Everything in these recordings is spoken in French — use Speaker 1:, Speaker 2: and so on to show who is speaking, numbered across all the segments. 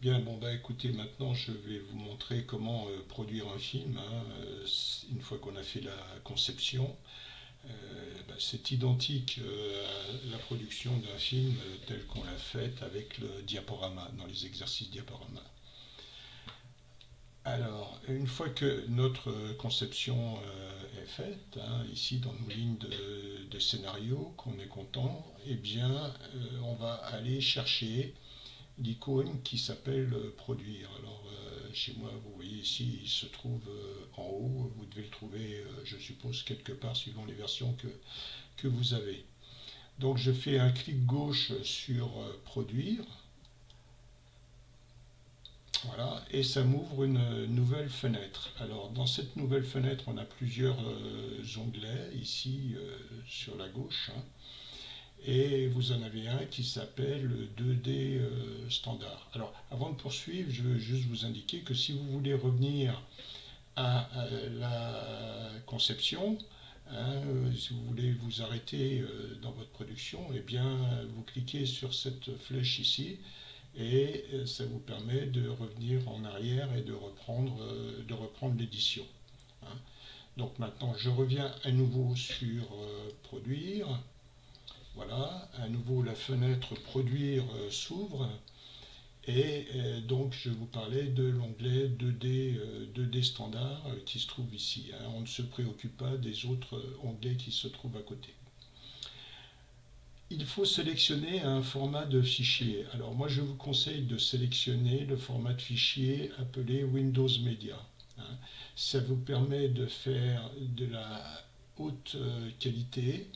Speaker 1: Bien, bon, bah écoutez, maintenant je vais vous montrer comment produire un film, hein. Une fois qu'on a fait la conception, bah, c'est identique à la production d'un film tel qu'on l'a fait avec le diaporama, dans les exercices diaporama. Alors, une fois que notre conception est faite, hein, ici dans nos lignes de scénario, qu'on est content, eh bien, on va aller chercher l'icône qui s'appelle produire. Alors, chez moi, vous voyez ici, il se trouve en haut. Vous devez le trouver, je suppose, quelque part suivant les versions que vous avez. Donc, je fais un clic gauche sur produire. Voilà, et ça m'ouvre une nouvelle fenêtre. Alors, dans cette nouvelle fenêtre, on a plusieurs onglets ici sur la gauche, hein. Et vous en avez un qui s'appelle 2D standard. Alors, avant de poursuivre, je veux juste vous indiquer que si vous voulez revenir à la conception, hein, si vous voulez vous arrêter dans votre production, eh bien, vous cliquez sur cette flèche ici et ça vous permet de revenir en arrière et de reprendre l'édition, hein. Donc maintenant, je reviens à nouveau sur produire. Voilà, à nouveau la fenêtre produire s'ouvre et donc je vous parlais de l'onglet 2D standard qui se trouve ici, hein. On ne se préoccupe pas des autres onglets qui se trouvent à côté. Il faut sélectionner un format de fichier. Alors moi je vous conseille de sélectionner le format de fichier appelé Windows Media, hein. Ça vous permet de faire de la haute qualité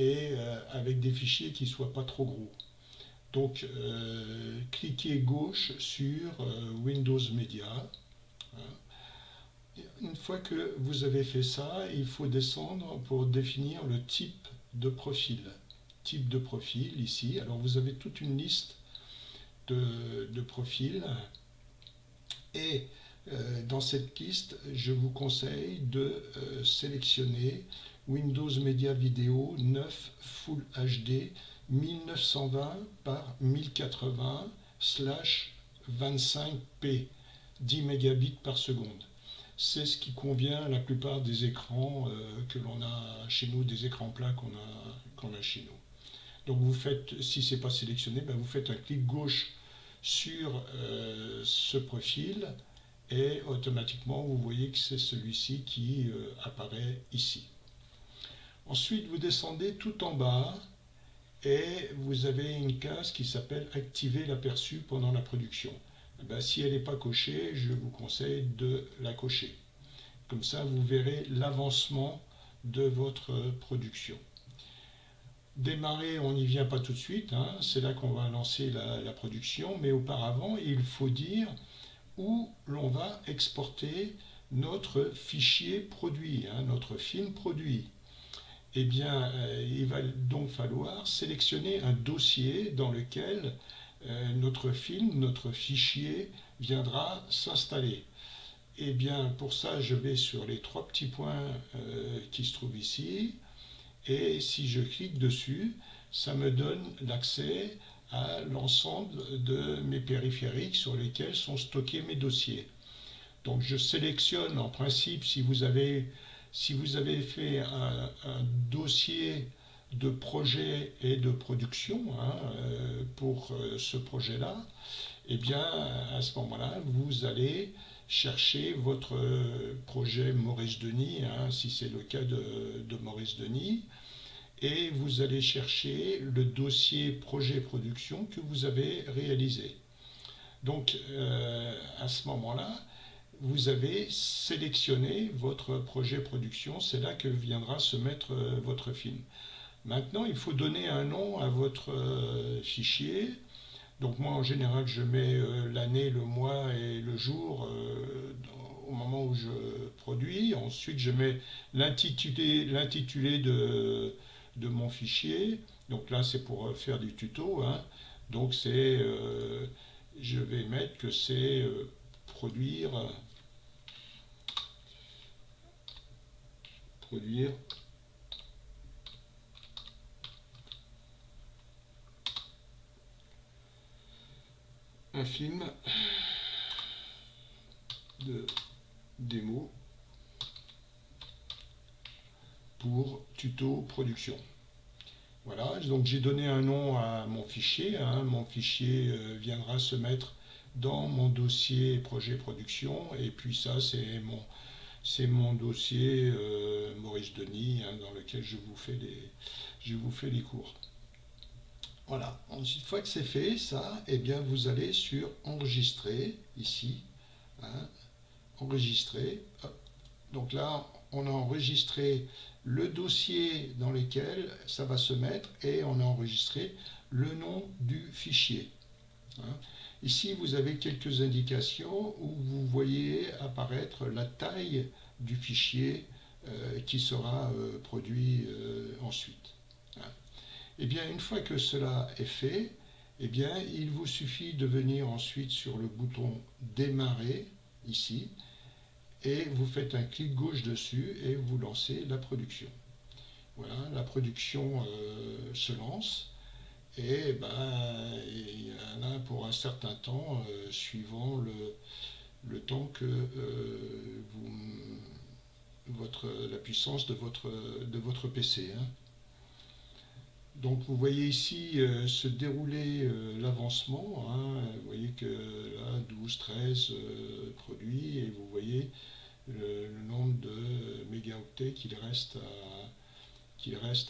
Speaker 1: et avec des fichiers qui ne soient pas trop gros. Donc, cliquez gauche sur Windows Media, hein. Une fois que vous avez fait ça, il faut descendre pour définir le type de profil. Type de profil ici. Alors, vous avez toute une liste de profils et dans cette liste, je vous conseille de sélectionner Windows Media Video 9 Full HD 1920 par 1080 slash 25p, 10 mégabits par seconde. C'est ce qui convient à la plupart des écrans que l'on a chez nous, des écrans plats qu'on a chez nous. Donc vous faites, si ce n'est pas sélectionné, ben vous faites un clic gauche sur ce profil et automatiquement vous voyez que c'est celui-ci qui apparaît ici. Ensuite vous descendez tout en bas et vous avez une case qui s'appelle activer l'aperçu pendant la production. Eh bien, si elle n'est pas cochée, je vous conseille de la cocher. Comme ça vous verrez l'avancement de votre production. Démarrer, on n'y vient pas tout de suite, hein. C'est là qu'on va lancer la production, mais auparavant il faut dire où l'on va exporter notre fichier produit, hein, notre film produit. Eh bien, il va donc falloir sélectionner un dossier dans lequel notre film, notre fichier viendra s'installer. Eh bien, pour ça, je vais sur les trois petits points qui se trouvent ici, et si je clique dessus, ça me donne l'accès à l'ensemble de mes périphériques sur lesquels sont stockés mes dossiers. Donc je sélectionne en principe si vous avez fait un dossier de projet et de production, hein, pour ce projet-là, eh bien à ce moment-là, vous allez chercher votre projet Maurice Denis, hein, si c'est le cas de Maurice Denis, et vous allez chercher le dossier projet production que vous avez réalisé. Donc à ce moment-là, vous avez sélectionné votre projet production, c'est là que viendra se mettre votre film. Maintenant, il faut donner un nom à votre fichier. Donc moi, en général, je mets l'année, le mois et le jour au moment où je produis. Ensuite, je mets l'intitulé de mon fichier. Donc là, c'est pour faire du tuto, hein. Donc je vais mettre que c'est produire produire un film de démo pour tuto production. Voilà, donc j'ai donné un nom à mon fichier. Mon fichier viendra se mettre dans mon dossier projet production. Et puis ça, c'est mon dossier Maurice Denis, dans lequel je vous fais les cours. Voilà, une fois que c'est fait, ça, eh bien vous allez sur enregistrer, ici, enregistrer. Hop. Donc là, on a enregistré le dossier dans lequel ça va se mettre et on a enregistré le nom du fichier. Ici, vous avez quelques indications où vous voyez apparaître la taille du fichier qui sera produit ensuite. Et bien, une fois que cela est fait, eh bien, il vous suffit de venir ensuite sur le bouton Démarrer, ici, et vous faites un clic gauche dessus et vous lancez la production. Voilà, la production se lance et il y en a pour un certain temps suivant le temps que la puissance de votre PC. Donc vous voyez ici se dérouler l'avancement. Vous voyez que là, 12, 13 produits et vous voyez le nombre de mégaoctets qu'il reste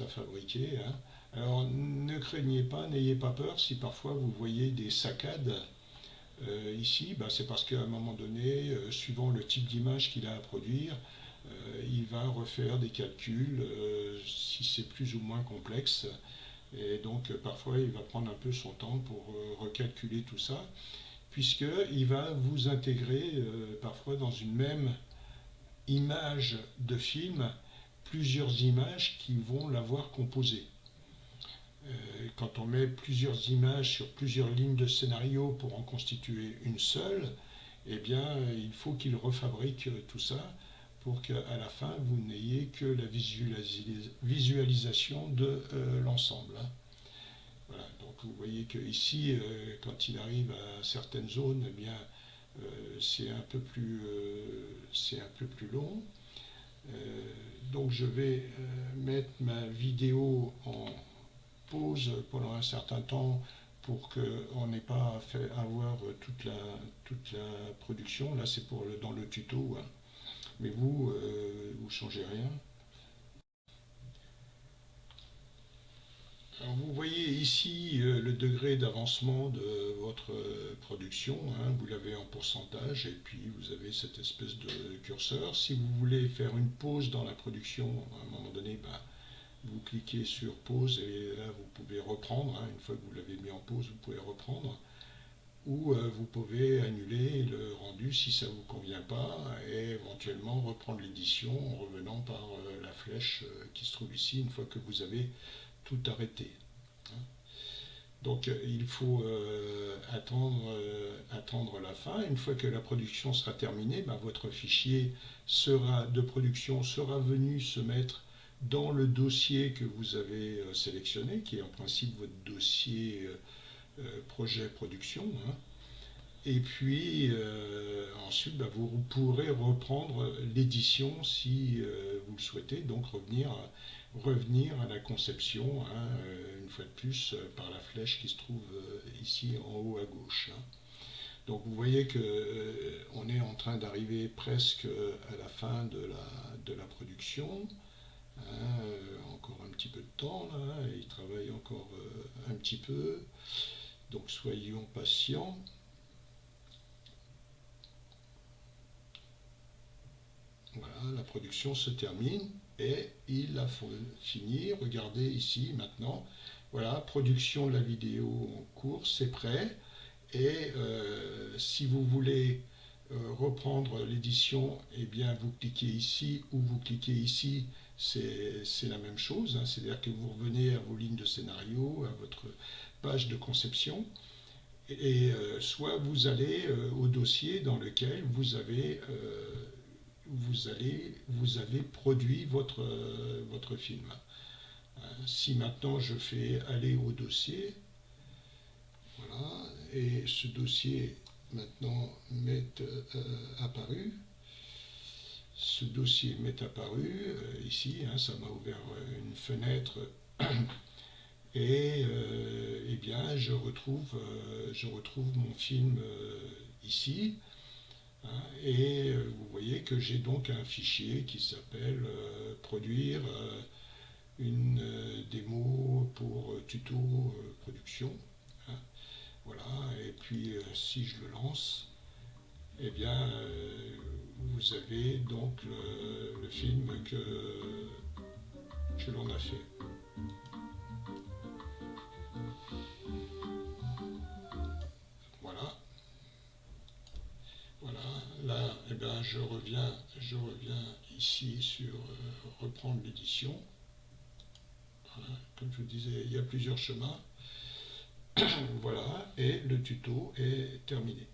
Speaker 1: à fabriquer. Alors ne craignez pas, n'ayez pas peur si parfois vous voyez des saccades ici, c'est parce qu'à un moment donné, suivant le type d'image qu'il a à produire, il va refaire des calculs si c'est plus ou moins complexe. Et donc parfois il va prendre un peu son temps pour recalculer tout ça, puisqu'il va vous intégrer parfois dans une même image de film plusieurs images qui vont l'avoir composée. Quand on met plusieurs images sur plusieurs lignes de scénario pour en constituer une seule, eh bien il faut qu'il refabrique tout ça pour qu'à la fin vous n'ayez que la visualisation de l'ensemble. Voilà, donc vous voyez que ici, quand il arrive à certaines zones, eh bien c'est un peu plus long. Donc je vais mettre ma vidéo en pause pendant un certain temps pour qu'on n'ait pas à avoir toute la production. Là c'est dans le tuto, mais vous ne changez rien. Alors vous voyez ici le degré d'avancement de votre production, vous l'avez en pourcentage et puis vous avez cette espèce de curseur. Si vous voulez faire une pause dans la production, à un moment donné, vous cliquez sur pause et là vous pouvez reprendre. Une fois que vous l'avez mis en pause, vous pouvez reprendre. Ou vous pouvez annuler le rendu si ça ne vous convient pas et éventuellement reprendre l'édition en revenant par la flèche qui se trouve ici une fois que vous avez tout arrêté. Donc il faut attendre la fin. Une fois que la production sera terminée, votre fichier de production sera venu se mettre dans le dossier que vous avez sélectionné, qui est en principe votre dossier projet production. Et puis ensuite, vous pourrez reprendre l'édition si vous le souhaitez, donc revenir à la conception, une fois de plus, par la flèche qui se trouve ici en haut à gauche. Donc vous voyez qu'on est en train d'arriver presque à la fin de la production. Encore un petit peu de temps, là, il travaille encore un petit peu. Donc soyons patients. Voilà, la production se termine et il a fini. Regardez ici maintenant. Voilà, production de la vidéo en cours, c'est prêt. Et si vous voulez reprendre l'édition, eh bien vous cliquez ici ou vous cliquez ici, c'est la même chose. C'est-à-dire que vous revenez à vos lignes de scénario, à votre page de conception. Et soit vous allez au dossier dans lequel vous avez produit votre film. Si maintenant je fais aller au dossier, voilà, et ce dossier maintenant m'est apparu. Ce dossier m'est apparu ici, ça m'a ouvert une fenêtre et eh bien je retrouve mon film ici. Et vous voyez que j'ai donc un fichier qui s'appelle produire une démo pour tuto production. Hein. Voilà, et puis si je le lance, eh bien vous avez donc le film que l'on a fait. Voilà. Voilà, là, eh ben, je reviens ici sur reprendre l'édition. Voilà, comme je vous disais, il y a plusieurs chemins. Voilà, et le tuto est terminé.